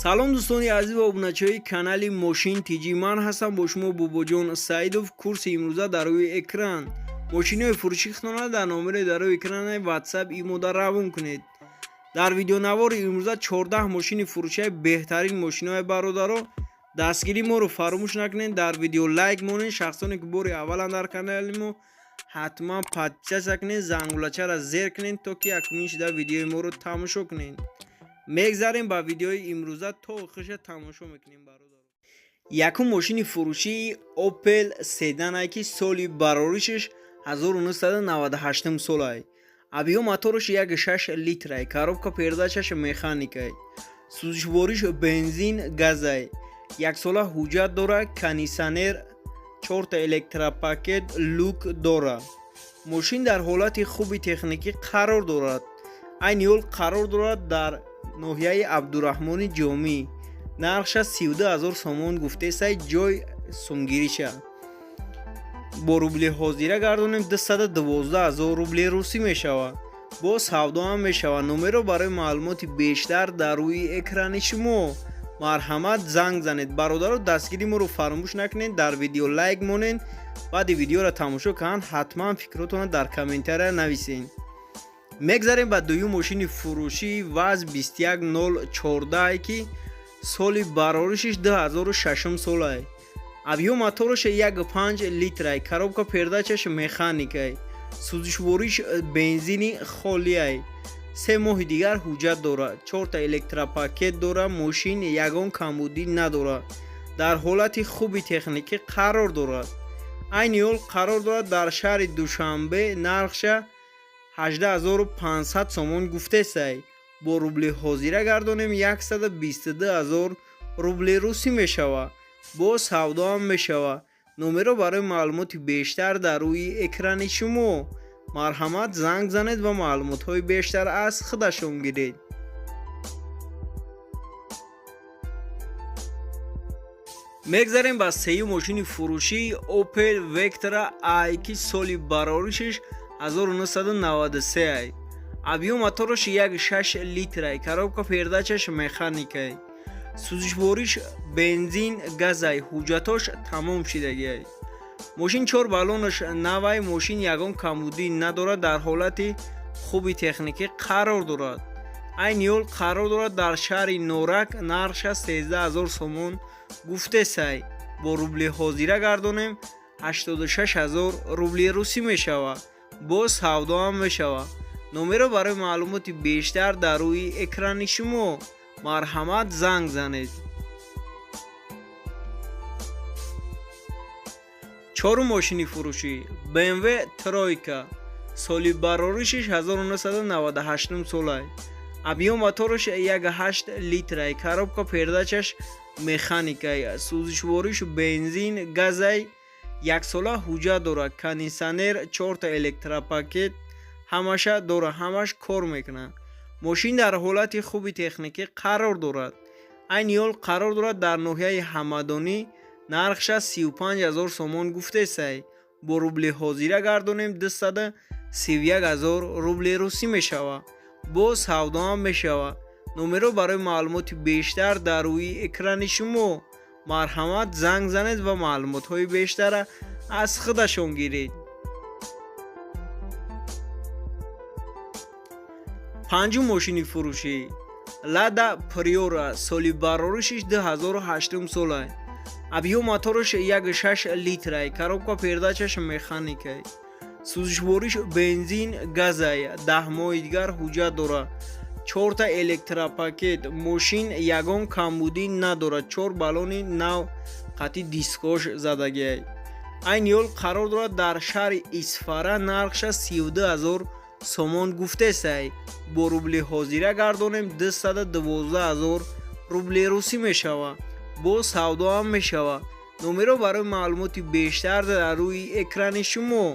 салом дӯстони азиз ва обуначаҳои канали мошин тиҷи. Ман ҳастам бо шумо бубоҷон Саидов. Курси имрӯза дар рӯи экран. Мошинҳои фурӯшӣ хиснона дар номерои дар рӯи экрани WhatsApp имода равон кунед. Дар видеонавори имрӯза 14 мошини фурӯшии беҳтарин мошинҳои бародаро. Дастгирии моро фаромӯш накунед. Дар видео лайк монед. Шахсоне ки бори авваланд дар канали мо ҳатман подписатсия кунед, зангулачаро зер кунед, то ки якумин шида видеои моро тамошо кунед. мегзарем ба видеои имрӯза то охириша тамошо мекунем бародаро. Якум мошини фурӯшии Opel Sedan ки соли бароришаш 1998 солай. Объем мотораш 1.6 литрай. Коробка передачаш механикай. Сӯзишвориш бензин газай. 1 сола ҳуҷҷат дора. кондитсионер 4 электропакет люк дора. Мошин дар ҳолати хуби техникӣ қарор дорад. айни ҳол қарор дорад дар ноҳияи Абдураҳмони Ҷомӣ. Нархша 32 000 сомон гуфтесай. ҷой сумгириша. Бо рубли ҳозира гардонем 212 000 рубли русӣ мешавад. Бо савдо ҳам мешавад. номеро барои маълумоти бештар дар рӯи экрани шумо. марҳамат, занг занед. бародаро, дастгири моро фаромӯш накунед. дар видео лайк монед. баъди видеоро тамошо кардан ҳатман фикротонро дар комментария нависед. мегзарем ба дуюм мошини фурӯшии ВАЗ 21014 ки соли бароришиш 2006 солай. объем мотораш 1.5 литрай. коробка передачаш механикай. сӯзишвориш бензини холияй. 3 моҳи дигар ҳуҷҷат дора. 4 электропакет дора. мошин ягон камбудӣ надорад. дар ҳолати хуби техникӣ қарор дорад. айни ҳол қарор дорад дар шаҳри Душанбе. нархша 18500 сомон гуфтесай. бо рубли ҳозира гардонем 122000 рубли русӣ мешавад. бо савдо ҳам мешавад. номеро барои маълумоти бештар дар рӯи экрани шумо. марҳамат, занг занед ва маълумотҳои бештар аз худашон гиред. мегзарем ба сеюм мошини фурӯшии Opel Vectra I ки соли бароришаш 1993 ай. объем мотораш 1.6 литрай. коробка передачаш механикай. сӯзишвориш бензин газай. ҳуҷҷатош тамом шидагиай. мошин 4 баллонаш навай. мошин ягон камбудӣ надорад. дар ҳолати хуби техникӣ қарор дорад. айни ҳол қарор дорад дар шаҳри Норак. нархша 13000 сомон гуфтесай. бо рубли ҳозира гардонем 86000 рубли русӣ мешавад. бо савдо ҳам мешавад. номеро барои маълумоти бештар дар рӯи экрани шумо. марҳамат, занг занед. чорум мошини фурӯшӣ BMW Тройка. соли бароришаш 1998 солай. объем мотораш 1.8 литрай. коробка передачаш механикай. сӯзишвориш бензин газай. 1 сола ҳуҷҷат дора. кондитсионер 4 электропакет ҳамаша дора. ҳамаш кор мекунад. мошин дар ҳолати хуби техникӣ қарор дорад. айни ҳол қарор дорад дар ноҳияи Ҳамадонӣ. нархша 35000 сомон гуфтесай. бо рубли ҳозира гардонем 231000 рубли русӣ мешавад. бо савдо ҳам мешавад. номеро барои маълумоти бештар дар рӯи экрани шумо. марҳамат, занг занед ва маълумотҳои бештара аз худашон гиред. панҷум мошини фурӯшӣ Lada Priora. соли бароришаш 2008 солай. объем мотораш 1.6 литрай. коробка передачаш механикай. сӯзишвориш бензин газай. 10 моҳи дигар ҳуҷҷат дора. 4 электропакет. мошин ягон камбудӣ надорад. 4 баллони нав қатъи дискош задагиай. айни ҳол қарор дорад дар шаҳри Исфара. нархша 32000 сомон гуфтесай. бо рубли ҳозира гардонем 212000 рубли русӣ мешавад. бо савдо ҳам мешавад. номеро барои маълумоти бештар дар рӯи экрани шумо.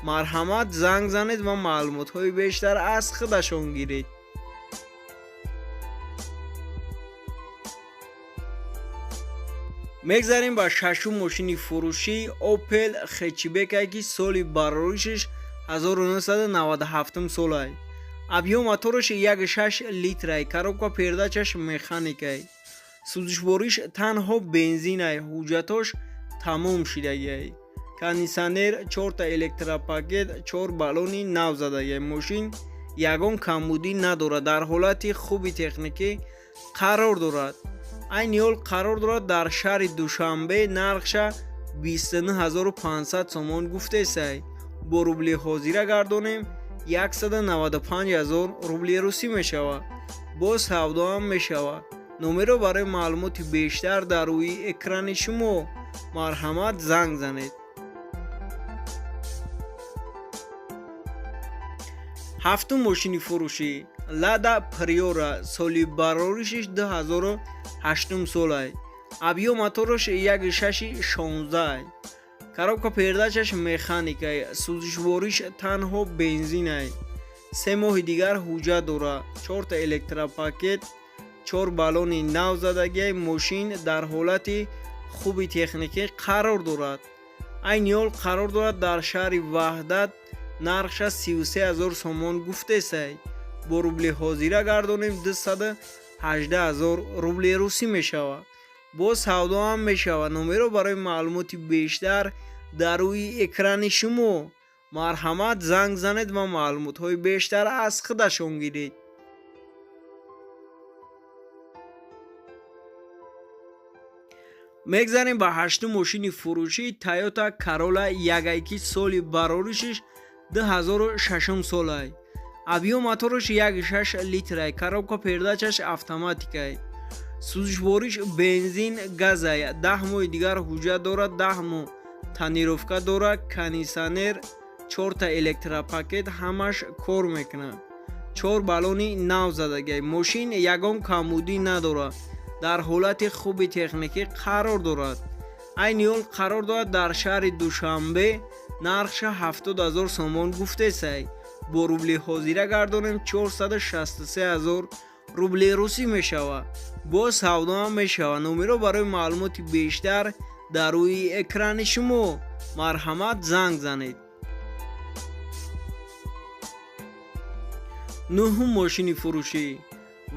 марҳамат, занг занед ва маълумотҳои бештар аз худашон гиред. мегзарем ба шашум мошини фурӯшии Opel Hatchback ки соли бароришаш 1997 солай. объем мотораш 1.6 литрай. коробка передачаш механикай. сӯзишвориш танҳо бензинай, ҳуҷҷатош тамом шидагиай. Кондитсионер, 4 электропакет, 4 баллони нав задагиай. Мошин ягон камбудӣ надорад, дар ҳолати хуби техникӣ қарор дорад. Айни ҳол қарор дорад дар шаҳри Душанбе нархша 29500 сомон гуфтесай. Бо рубли ҳозира гардонем 195000 рубли русӣ мешавад. Боз савдоам мешавад. номеро барои маълумоти бештар дар рӯи экрани шумо. марҳамат, занг занед. ҳафтум мошини фурӯшӣ Lada Priora, соли бароришиш 2008 солай. Абъём моторош 1.616. Коробка передачаш механикай, сӯзишвориш танҳо бензинай. 3 моҳи дигар ҳуҷҷат дорад. 4 электропакет, 4 баллони нав задагиай. Мошин дар ҳолати хуби техникӣ қарор дорад. айни ҳол қарор дорад дар шаҳри Ваҳдат, нархша 33000 сомон гуфтесай. бо рубли ҳозира гардонем 218000 рубли русӣ мешавад. боз савдоам мешавад. номеро барои маълумоти бештар дар рӯи экрани шумо. марҳамат, занг занед ва маълумотҳои бештар аз худашон гиред. мегзарем ба ҳаштум мошини фурӯшӣ Toyota Corolla 1.2 соли бароришиш 2006 солай. абъём моторош 1.6 литрай. коробка передачаш автоматикай. сӯзишвориш бензин газай. 10 моҳи дигар ҳуҷҷат дорад. 10 моҳ тонировка дорад. кондитсионер, 4 электропакет ҳамаш кор мекунад. 4 баллони нав задагиай. мошин ягон камбудӣ надорад, дар ҳолати хуби техникӣ қарор дорад. айни ҳол қарор дорад дар шаҳри Душанбе, нархша 70000 сомон гуфтесай. бо рубли ҳозира гардонем 463000 рубли русӣ мешавад. боз савдоам мешавад. номеро барои маълумоти бештар дар рӯи экрани шумо. марҳамат, занг занед. нӯҳум мошини фурӯшӣ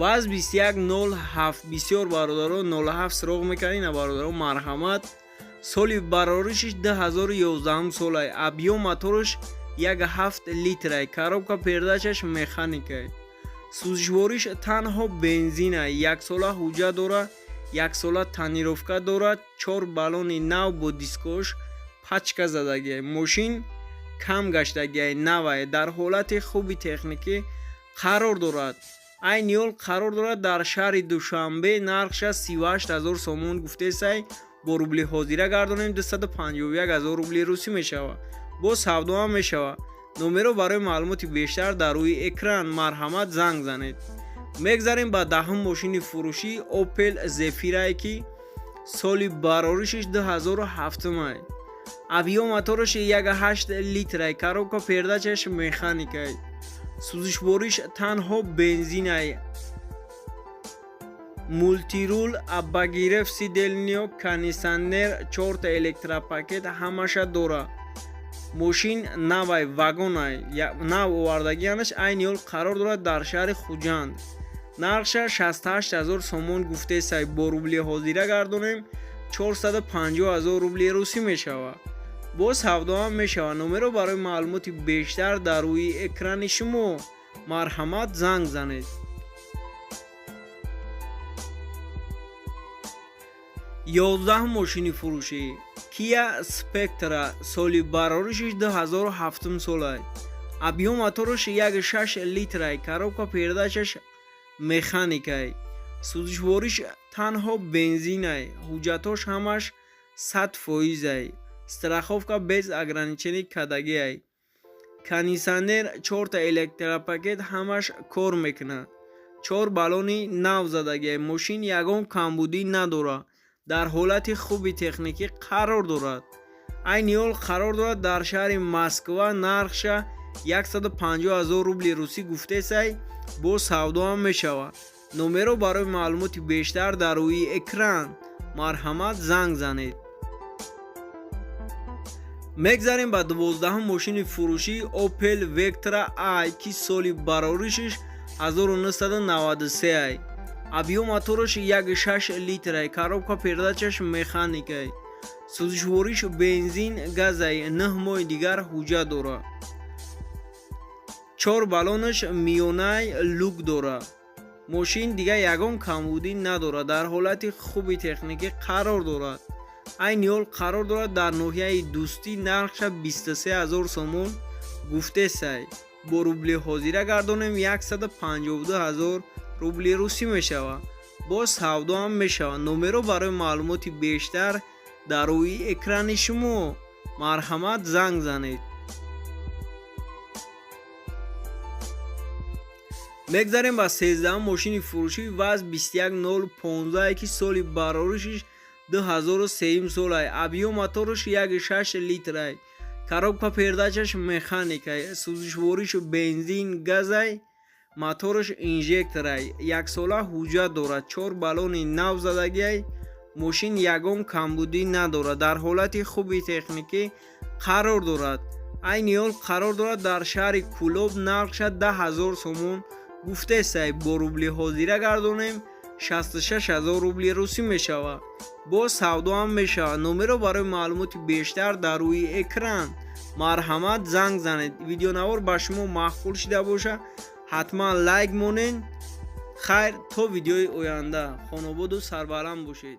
ВАЗ 2107. бисёр бародарон 07 суроғ мекардин. бародарон марҳамат. соли бароришиш 2011 солай. абъём моторош 1.7 литрай. коробка передачаш механикай. сӯзишвориш танҳо бензинай. 1 сола ҳуҷҷат дорад. 1 сола тонировка дорад. 4 баллони нав бо дискош пачка задагиай. мошин кам гаштагиай, навай, дар ҳолати хуби техникӣ қарор дорад. айни ҳол қарор дорад дар шаҳри Душанбе, нархша 38000 сомон гуфтесай. бо рубли ҳозира гардонем 251000 рубли русӣ мешавад. боз савдоам мешавад. номеро барои маълумоти бештар дар рӯи экран. марҳамат, занг занед. мегзарем ба даҳум мошини фурӯшӣ Opel Zafira ки соли бароришиш 2007. абъём моторош 1.8 литрай. коробка передачаш механикай. сӯзишвориш танҳо бензинай. мултирул аббагирев сидельниё, кондитсионер, 4 электропакет ҳамаша дорад. мошин навай, вагонай, нав овардагиянаш. айни ҳол қарор дорад дар шаҳри Хуҷанд. нархша 68000 сомон гуфтесай. бо рубли ҳозира гардонем 450000 рубли русӣ мешавад. боз савдоам мешавад. номеро барои маълумоти бештар дар рӯи экрани шумо. марҳамат, занг занед. 11 мошини фурӯшӣ Kia Spectra, соли бароришиш 2007 солай. абъём моторош 1.6 литрай. коробка передачаш механикай. сӯзишвориш танҳо бензинай. ҳуҷҷатош ҳамаш 100%. страховка без ограничений кадагиай. кондитсионер, 4 электропакет ҳамаш кор мекунад. 4 баллони нав задагиай. мошин ягон камбудӣ надорад, дар ҳолати хуби техникӣ қарор дорад. айни ҳол қарор дорад дар шаҳри Москва, нархша 150000 рубли русӣ гуфтесай. боз савдоам мешавад. номеро барои маълумоти бештар дар рӯи экран. марҳамат, занг занед. мегзарем ба 12 мошини фурӯшӣ Opel Vectra i ки соли бароришиш 1993. объем мотораш 1.6 литрай, коробка передачаш механикай, сӯзишвориш бензин газай, 9 моҳи дигар ҳуҷҷат дорад. 4 баллонаш миёнай люк дорад. мошин дигар ягон камбудӣ надорад, дар ҳолати хуби техникӣ қарор дорад. айни ҳол қарор дорад дар ноҳияи дӯстӣ, нархша 23 000 сомон гуфтесай. бо рубли ҳозира гардонем 152 000 рубли русӣ мешавад. боз савдоам мешавад. номеро барои маълумоти бештар дар рӯи экрани шумо. марҳамат, занг занед. мегзарем ба 13 мошини фурӯшӣ ваз 21015 ки соли бароришиш 2003 солай. объем мотораш 1.6 литрай, коробка передачаш механикай, сӯзишвориш бензин газай, мотораш инжекторай, 1 сола ҳуҷҷат дорад. 4 баллони нав задагиай. мошин ягон камбудӣ надорад, дар ҳолати хуби техникӣ қарор дорад. айни ҳол қарор дорад дар шаҳри кӯлоб, нархша 10 000 сомон гуфтесай. бо рубли ҳозира гардонем 66 000 рубли русӣ мешавад. боз савдоам мешавад. номеро барои маълумоти бештар дар рӯи экран. марҳамат, занг занед. видеонавор ба шумо махфул шида бошад, ҳатман лайк монед. хайр, то видеои оянда. хонободу сарбаланд бошед.